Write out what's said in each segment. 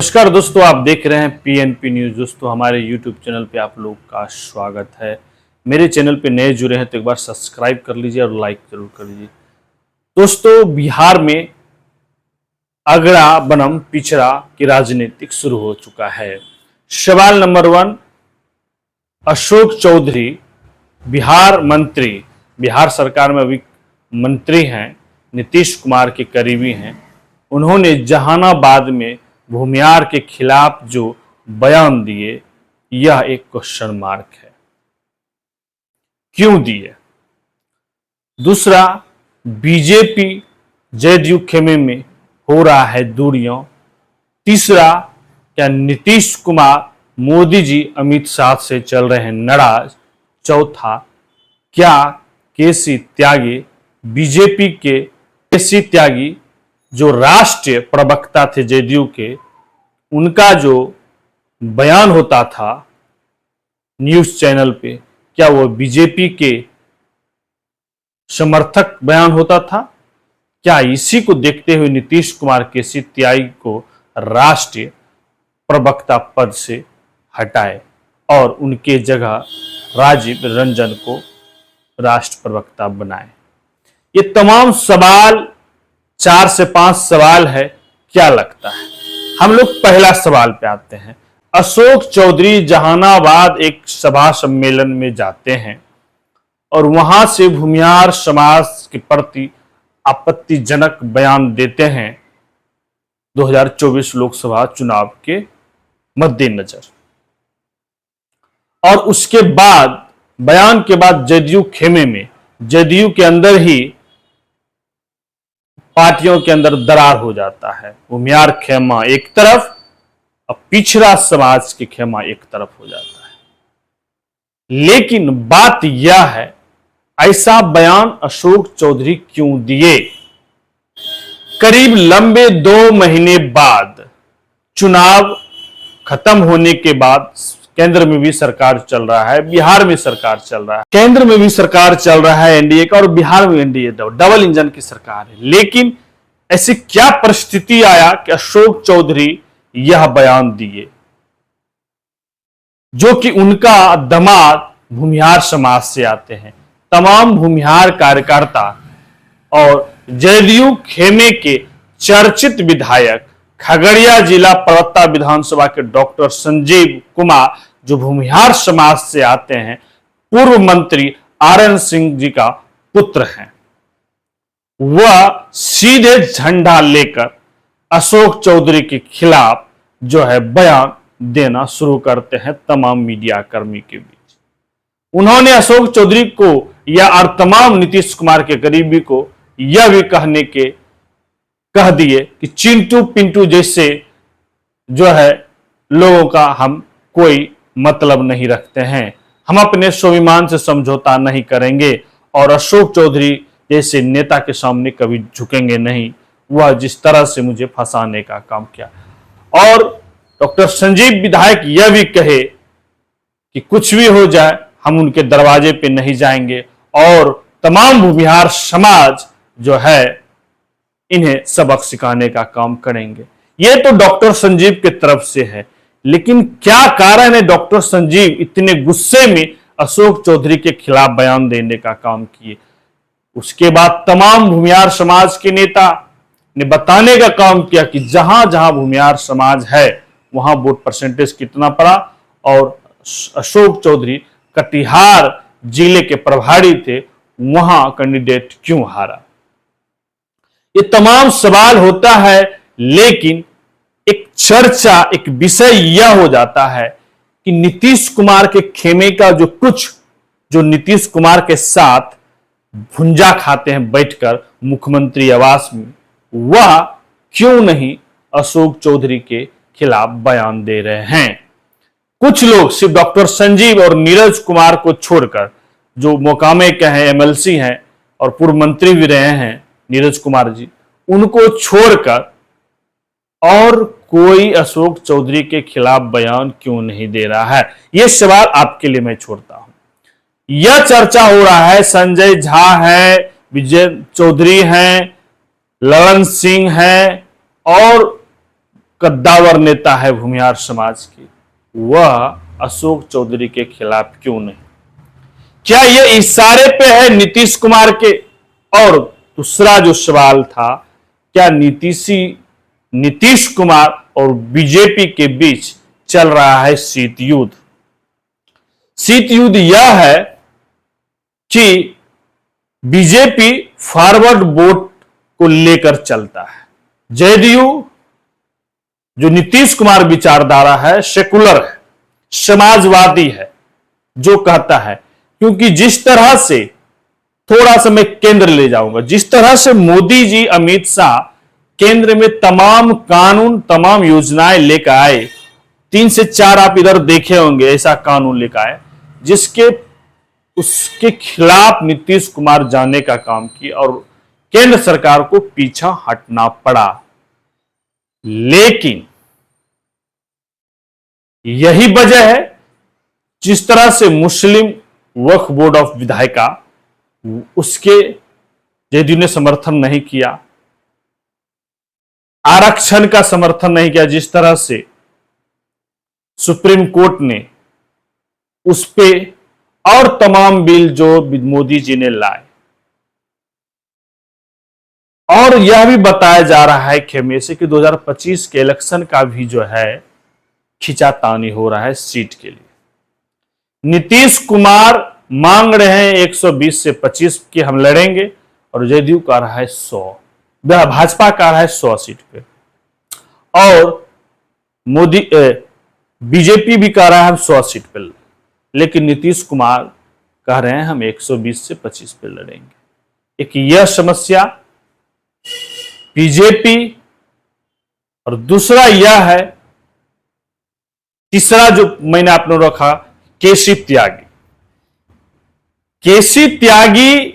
नमस्कार दोस्तों, आप देख रहे हैं पीएनपी न्यूज। दोस्तों, हमारे यूट्यूब चैनल पे आप लोग का स्वागत है। मेरे चैनल पे नए जुड़े हैं तो एक बार सब्सक्राइब कर लीजिए और लाइक जरूर कर लीजिए। दोस्तों, बिहार में अगड़ा बनाम पिछड़ा की राजनीतिक शुरू हो चुका है। सवाल नंबर 1, अशोक चौधरी बिहार मंत्री, बिहार सरकार में अभी मंत्री हैं, नीतीश कुमार के करीबी हैं। उन्होंने जहानाबाद में भूमिहार के खिलाफ जो बयान दिए, यह एक क्वेश्चन मार्क है। क्यों दिए? दूसरा, बीजेपी जेडीयू खेमे में हो रहा है दूरियों। तीसरा, क्या नीतीश कुमार मोदी जी अमित शाह से चल रहे हैं नाराज। चौथा, क्या केसी त्यागी, बीजेपी के केसी त्यागी जो राष्ट्रीय प्रवक्ता थे जेडीयू के, उनका जो बयान होता था न्यूज चैनल पे, क्या वो बीजेपी के समर्थक बयान होता था? क्या इसी को देखते हुए नीतीश कुमार केसी त्यागी को राष्ट्रीय प्रवक्ता पद से हटाए और उनके जगह राजीव रंजन को राष्ट्र प्रवक्ता बनाए? ये तमाम सवाल 4 से 5 सवाल है। क्या लगता है? हम लोग पहला सवाल पे आते हैं। अशोक चौधरी जहानाबाद एक सभा सम्मेलन में जाते हैं और वहां से भूमिहार समाज के प्रति आपत्तिजनक बयान देते हैं 2024 लोकसभा चुनाव के मद्देनजर। और उसके बाद बयान के बाद जेडीयू खेमे में, जेडीयू के अंदर ही पार्टियों के अंदर दरार हो जाता है। भूमिहार खेमा एक तरफ और पिछड़ा समाज के खेमा एक तरफ हो जाता है। लेकिन बात यह है, ऐसा बयान अशोक चौधरी क्यों दिए? करीब लंबे 2 महीने बाद, चुनाव खत्म होने के बाद, केंद्र में भी सरकार चल रहा है, बिहार में सरकार चल रहा है, केंद्र में भी सरकार चल रहा है एनडीए का और बिहार में एनडीए डबल इंजन की सरकार है। लेकिन ऐसी क्या परिस्थिति आया कि अशोक चौधरी यह बयान दिए, जो कि उनका दामाद भूमिहार समाज से आते हैं। तमाम भूमिहार कार्यकर्ता और जेडीयू खेमे के चर्चित विधायक, खगड़िया जिला परबत्ता विधानसभा के डॉक्टर संजीव कुमार, जो भूमिहार समाज से आते हैं, पूर्व मंत्री आरएन सिंह जी का पुत्र हैं, वह सीधे झंडा लेकर अशोक चौधरी के खिलाफ जो है बयान देना शुरू करते हैं तमाम मीडिया कर्मी के बीच। उन्होंने अशोक चौधरी को या और तमाम नीतीश कुमार के करीबी को यह भी कह दिए कि चिंटू पिंटू जैसे जो है लोगों का हम कोई मतलब नहीं रखते हैं, हम अपने स्वाभिमान से समझौता नहीं करेंगे और अशोक चौधरी जैसे नेता के सामने कभी झुकेंगे नहीं। वह जिस तरह से मुझे फंसाने का काम किया। और डॉक्टर संजीव विधायक यह भी कहे कि कुछ भी हो जाए हम उनके दरवाजे पे नहीं जाएंगे और तमाम भूमिहार समाज जो है इन्हें सबक सिखाने का काम करेंगे। यह तो डॉक्टर संजीव की तरफ से है। लेकिन क्या कारण है डॉक्टर संजीव इतने गुस्से में अशोक चौधरी के खिलाफ बयान देने का काम किए? उसके बाद तमाम भूमिहार समाज के नेता ने बताने का काम किया कि जहां जहां भूमिहार समाज है वहां वोट परसेंटेज कितना पड़ा और अशोक चौधरी कटिहार जिले के प्रभारी थे, वहां कैंडिडेट क्यों हारा? ये तमाम सवाल होता है। लेकिन एक चर्चा, एक विषय यह हो जाता है कि नीतीश कुमार के खेमे का जो नीतीश कुमार के साथ भुंजा खाते हैं बैठकर मुख्यमंत्री आवास में, वह क्यों नहीं अशोक चौधरी के खिलाफ बयान दे रहे हैं? कुछ लोग सिर्फ डॉक्टर संजीव और नीरज कुमार को छोड़कर, जो मोकामे के हैं, एमएलसी हैं और पूर्व मंत्री भी रहे हैं नीरज कुमार जी, उनको छोड़कर और कोई अशोक चौधरी के खिलाफ बयान क्यों नहीं दे रहा है? यह सवाल आपके लिए मैं छोड़ता हूं। यह चर्चा हो रहा है, संजय झा है, विजय चौधरी हैं, ललन सिंह हैं और कद्दावर नेता है भूमिहार समाज की, वह अशोक चौधरी के खिलाफ क्यों नहीं? क्या यह इशारे पे है नीतीश कुमार के? और दूसरा जो सवाल था, क्या नीतीश कुमार और बीजेपी के बीच चल रहा है शीत युद्ध? शीत युद्ध यह है कि बीजेपी फॉरवर्ड वोट को लेकर चलता है, जेडीयू जो नीतीश कुमार विचारधारा है, सेकुलर है, समाजवादी है, जो कहता है, क्योंकि जिस तरह से, थोड़ा सा मैं केंद्र ले जाऊंगा, जिस तरह से मोदी जी, अमित शाह केंद्र में तमाम कानून, तमाम योजनाएं लेकर आए, 3 से 4 आप इधर देखे होंगे ऐसा कानून लेकर आए, जिसके उसके खिलाफ नीतीश कुमार जाने का काम किया और केंद्र सरकार को पीछा हटना पड़ा। लेकिन यही वजह है, जिस तरह से मुस्लिम वक्फ बोर्ड ऑफ विधायिका, उसके जेडीयू ने समर्थन नहीं किया, आरक्षण का समर्थन नहीं किया, जिस तरह से सुप्रीम कोर्ट ने उस पे, और तमाम बिल जो मोदी जी ने लाए। और यह भी बताया जा रहा है खेमे से कि 2025 के इलेक्शन का भी जो है खिंचातानी हो रहा है सीट के लिए। नीतीश कुमार मांग रहे हैं 120 से 25 की हम लड़ेंगे, और जेडीयू कह रहा है 100, भाजपा कह रहा है 100 सीट पे, और मोदी बीजेपी भी कह रहा है हम 100 सीट पे, लेकिन नीतीश कुमार कह रहे हैं हम 120 से 25 पे लड़ेंगे। एक यह समस्या बीजेपी, और दूसरा यह है, तीसरा जो मैंने आपने रखा, केसी त्यागी। केसी त्यागी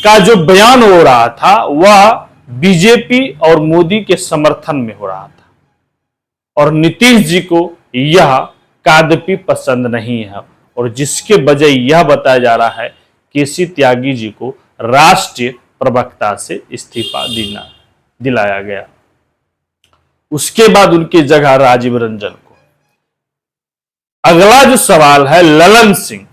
का जो बयान हो रहा था वह बीजेपी और मोदी के समर्थन में हो रहा था, और नीतीश जी को यह कदापि पसंद नहीं है, और जिसके वजह यह बताया जा रहा है केसी त्यागी जी को राष्ट्रीय प्रवक्ता से इस्तीफा दिलाया गया। उसके बाद उनकी जगह राजीव रंजन को। अगला जो सवाल है ललन सिंह।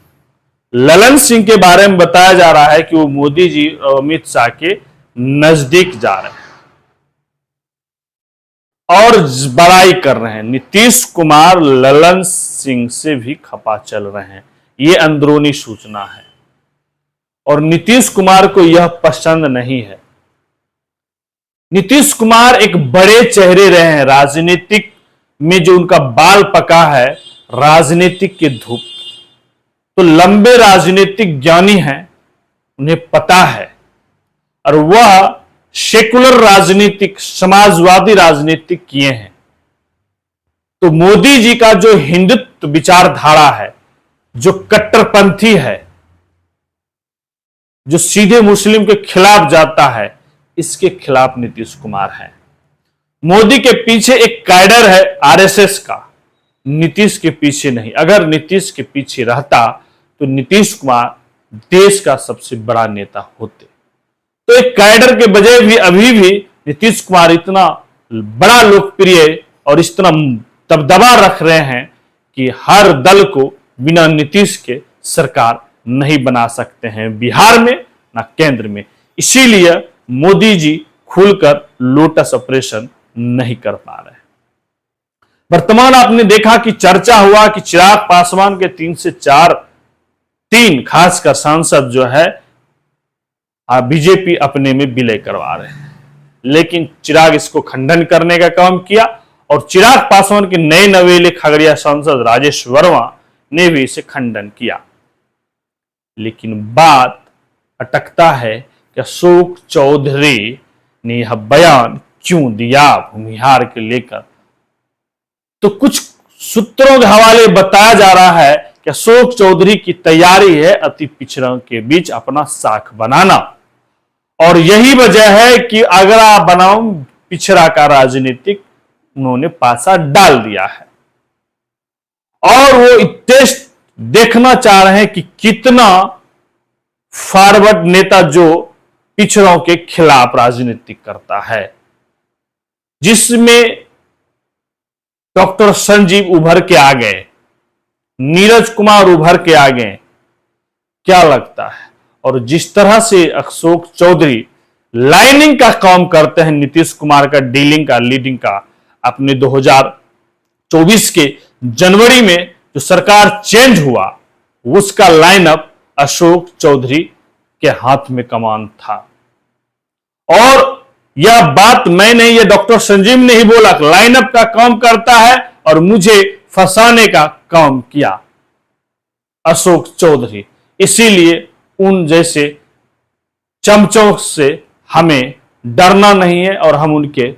ललन सिंह के बारे में बताया जा रहा है कि वो मोदी जी और अमित शाह के नजदीक जा रहे हैं और बड़ाई कर रहे हैं। नीतीश कुमार ललन सिंह से भी खपा चल रहे हैं, ये अंदरूनी सूचना है, और नीतीश कुमार को यह पसंद नहीं है। नीतीश कुमार एक बड़े चेहरे रहे हैं, राजनीतिक में जो उनका बाल पका है, राजनीतिक के धूप, तो लंबे राजनीतिक ज्ञानी हैं, उन्हें पता है, और वह सेकुलर राजनीतिक, समाजवादी राजनीतिक किए हैं। तो मोदी जी का जो हिंदुत्व विचारधारा है, जो कट्टरपंथी है, जो सीधे मुस्लिम के खिलाफ जाता है, इसके खिलाफ नीतीश कुमार है। मोदी के पीछे एक कैडर है आरएसएस का, नीतीश के पीछे नहीं। अगर नीतीश के पीछे रहता तो नीतीश कुमार देश का सबसे बड़ा नेता होते। तो एक कैडर के बजाय भी अभी भी नीतीश कुमार इतना बड़ा लोकप्रिय और इस तरह दबदबा रख रहे हैं कि हर दल को बिना नीतीश के सरकार नहीं बना सकते हैं, बिहार में ना केंद्र में। इसीलिए मोदी जी खुलकर लोटस ऑपरेशन नहीं कर पा रहे। वर्तमान आपने देखा कि चर्चा हुआ कि चिराग पासवान के 3 से 3 खासकर सांसद जो है बीजेपी अपने में विलय करवा रहे हैं, लेकिन चिराग इसको खंडन करने का काम किया, और चिराग पासवान के नए नवेले खगड़िया सांसद राजेश वर्मा ने भी इसे खंडन किया। लेकिन बात अटकता है कि अशोक चौधरी ने यह बयान क्यों दिया भूमिहार के लेकर। तो कुछ सूत्रों के हवाले बताया जा रहा है कि अशोक चौधरी की तैयारी है अति पिछड़ों के बीच अपना साख बनाना, और यही वजह है कि अगला बनाम पिछड़ा का राजनीतिक उन्होंने पासा डाल दिया है, और वो टेस्ट देखना चाह रहे हैं कि कितना फॉरवर्ड नेता जो पिछड़ों के खिलाफ राजनीति करता है, जिसमें डॉक्टर संजीव उभर के आ गए, नीरज कुमार उभर के आ गए, क्या लगता है? और जिस तरह से अशोक चौधरी लाइनिंग का काम करते हैं, नीतीश कुमार का डीलिंग का, लीडिंग का, अपने 2024 के जनवरी में जो सरकार चेंज हुआ उसका लाइनअप अशोक चौधरी के हाथ में कमान था। और यह बात मैं नहीं, ये डॉक्टर संजीव ने ही बोला, लाइनअप का काम करता है और मुझे फंसाने का काम किया अशोक चौधरी, इसीलिए उन जैसे चमचों से हमें डरना नहीं है और हम उनके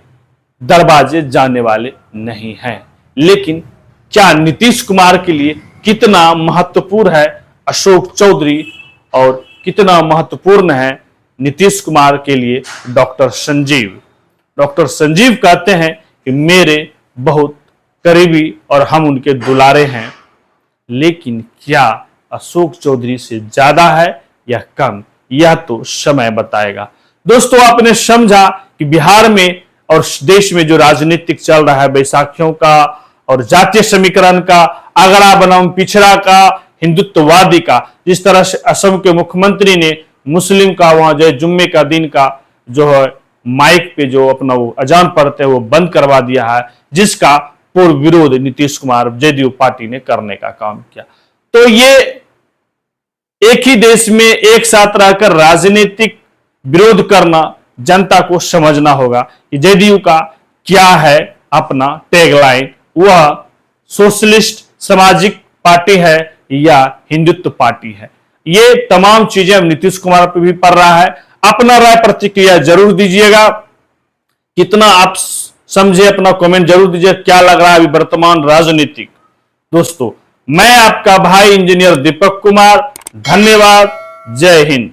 दरवाजे जाने वाले नहीं हैं। लेकिन क्या नीतीश कुमार के लिए कितना महत्वपूर्ण है अशोक चौधरी और कितना महत्वपूर्ण है नीतीश कुमार के लिए डॉक्टर संजीव? डॉक्टर संजीव कहते हैं कि मेरे बहुत करीबी और हम उनके दुलारे हैं, लेकिन क्या अशोक चौधरी से ज्यादा है या कम, यह तो समय बताएगा। दोस्तों, आपने समझा कि बिहार में और देश में जो राजनीतिक चल रहा है, बैसाखियों का और जातीय समीकरण का, अगड़ा बनाम पिछड़ा का, हिंदुत्ववादी का, जिस तरह से असम के मुख्यमंत्री ने मुस्लिम का वहां जो जुम्मे का दिन का जो है माइक पे जो अपना वो अजान पढ़ते हैं वो बंद करवा दिया है, जिसका पूर्ण विरोध नीतीश कुमार जेडीयू पार्टी ने करने का काम किया। तो ये एक ही देश में एक साथ रहकर राजनीतिक विरोध करना जनता को समझना होगा कि जेडीयू का क्या है अपना टैगलाइन, वह सोशलिस्ट सामाजिक पार्टी है या हिंदुत्व पार्टी है। ये तमाम चीजें अब नीतीश कुमार पर भी पड़ रहा है। अपना राय प्रतिक्रिया जरूर दीजिएगा, कितना आप समझे अपना कमेंट जरूर दीजिए, क्या लग रहा है अभी वर्तमान राजनीतिक। दोस्तों, मैं आपका भाई इंजीनियर दीपक कुमार, धन्यवाद, जय हिंद।